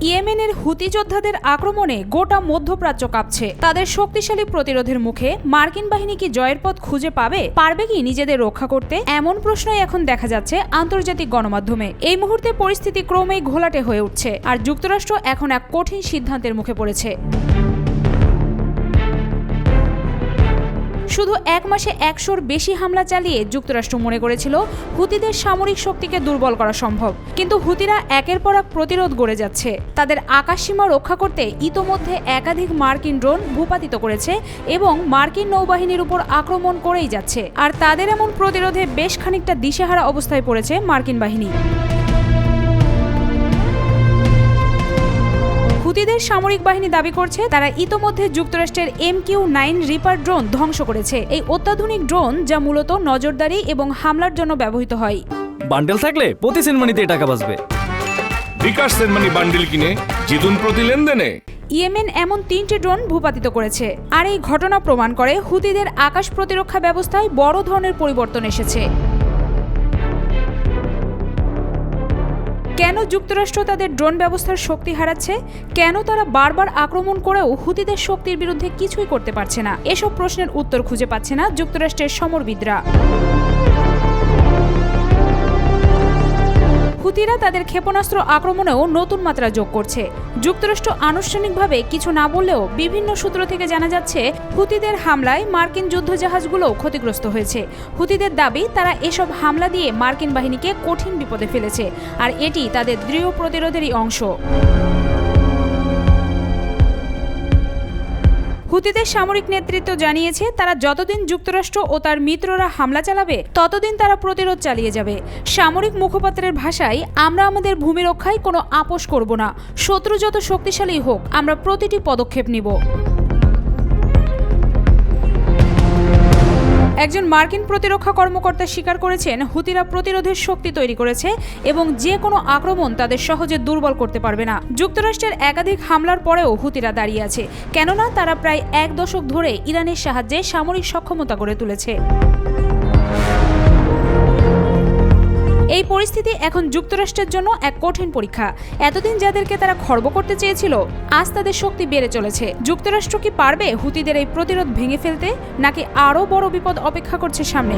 ইয়েমেনের হুতি যোদ্ধাদের আক্রমণে গোটা মধ্যপ্রাচ্য কাঁপছে। তাদের শক্তিশালী প্রতিরোধের মুখে মার্কিন বাহিনী কি জয়ের পথ খুঁজে পারবে কি নিজেদের রক্ষা করতে? এমন প্রশ্নই এখন দেখা যাচ্ছে আন্তর্জাতিক গণমাধ্যমে। এই মুহূর্তে পরিস্থিতি ক্রমেই ঘোলাটে হয়ে উঠছে, আর যুক্তরাষ্ট্র এখন এক কঠিন সিদ্ধান্তের মুখে পড়েছে। শুধু এক মাসে 100-র বেশি হামলা চালিয়ে যুক্তরাষ্ট্র মনে করেছিল হুতিদের সামরিক শক্তিকে দুর্বল করা সম্ভব, কিন্তু হুতিরা একের পর এক প্রতিরোধ গড়ে যাচ্ছে। তাদের আকাশসীমা রক্ষা করতে ইতোমধ্যে একাধিক মার্কিন ড্রোন ভূপাতিত করেছে এবং মার্কিন নৌবাহিনীর উপর আক্রমণ করেই যাচ্ছে। আর তাদের এমন প্রতিরোধে বেশ খানিকটা দিশেহারা অবস্থায় পড়েছে মার্কিন বাহিনী। হুতিদের সামরিক বাহিনী দাবি করছে তারা ইতোমধ্যে যুক্তরাষ্ট্রের MQ-9 রিপার ড্রোন ধ্বংস করেছে। এই অত্যাধুনিক ড্রোন যা মূলত নজরদারি এবং হামলার জন্য ব্যবহৃত হয়। বান্ডেল থাকলে প্রতি সেনমানিতে টাকা বাঁচবে। বিকাশ সেনমানি বান্ডেল কিনে জিতুন প্রতি লেনদেনে। ইয়েমেন এমন 3টি ড্রোন ভূপাতিত করেছে, আর এই ঘটনা প্রমাণ করে হুতিদের আকাশ প্রতিরক্ষা ব্যবস্থায় বড় ধরনের পরিবর্তন এসেছে। কেন যুক্তরাষ্ট্র তাদের ড্রোন ব্যবস্থার শক্তি হারাচ্ছে? কেন তারা বারবার আক্রমণ করেও হুতিদের শক্তির বিরুদ্ধে কিছুই করতে পারছে না? এসব প্রশ্নের উত্তর খুঁজে পাচ্ছে না যুক্তরাষ্ট্রের সমরবিদরা। হুতিরা তাদের ক্ষেপণাস্ত্র আক্রমণেও নতুন মাত্রা যোগ করছে। যুক্তরাষ্ট্র আনুষ্ঠানিকভাবে কিছু না বললেও বিভিন্ন সূত্র থেকে জানা যাচ্ছে হুতিদের হামলায় মার্কিন যুদ্ধজাহাজগুলোও ক্ষতিগ্রস্ত হয়েছে। হুতিদের দাবি তারা এসব হামলা দিয়ে মার্কিন বাহিনীকে কঠিন বিপদে ফেলেছে, আর এটি তাদের দৃঢ় প্রতিরোধেরই অংশ। হুতিদের সামরিক নেতৃত্ব জানিয়েছে তারা যতদিন যুক্তরাষ্ট্র ও তার মিত্ররা হামলা চালাবে ততদিন তারা প্রতিরোধ চালিয়ে যাবে। সামরিক মুখপাত্রের ভাষায়, আমরা আমাদের ভূমি রক্ষায় কোনো আপোষ করব না। শত্রু যত শক্তিশালী হোক, আমরা প্রতিটি পদক্ষেপ নিব। একজন মার্কিন প্রতিরক্ষা কর্মকর্তা স্বীকার করেছেন হুতিরা প্রতিরোধের শক্তি তৈরি করেছে এবং যে কোনো আক্রমণ তাদের সহজে দুর্বল করতে পারবে না। যুক্তরাষ্ট্রের একাধিক হামলার পরেও হুতিরা দাঁড়িয়ে আছে, কেননা তারা প্রায় 1 দশক ধরে ইরানের সাহায্যে সামরিক সক্ষমতা গড়ে তুলেছে। এই পরিস্থিতি এখন যুক্তরাষ্ট্রের জন্য এক কঠিন পরীক্ষা। এতদিন যাদেরকে তারা খর্ব করতে চেয়েছিল, আজ তাদের শক্তি বেড়ে চলেছে। যুক্তরাষ্ট্র কি পারবে হুতিদের এই প্রতিরোধ ভেঙে ফেলতে, নাকি আরও বড় বিপদ অপেক্ষা করছে সামনে?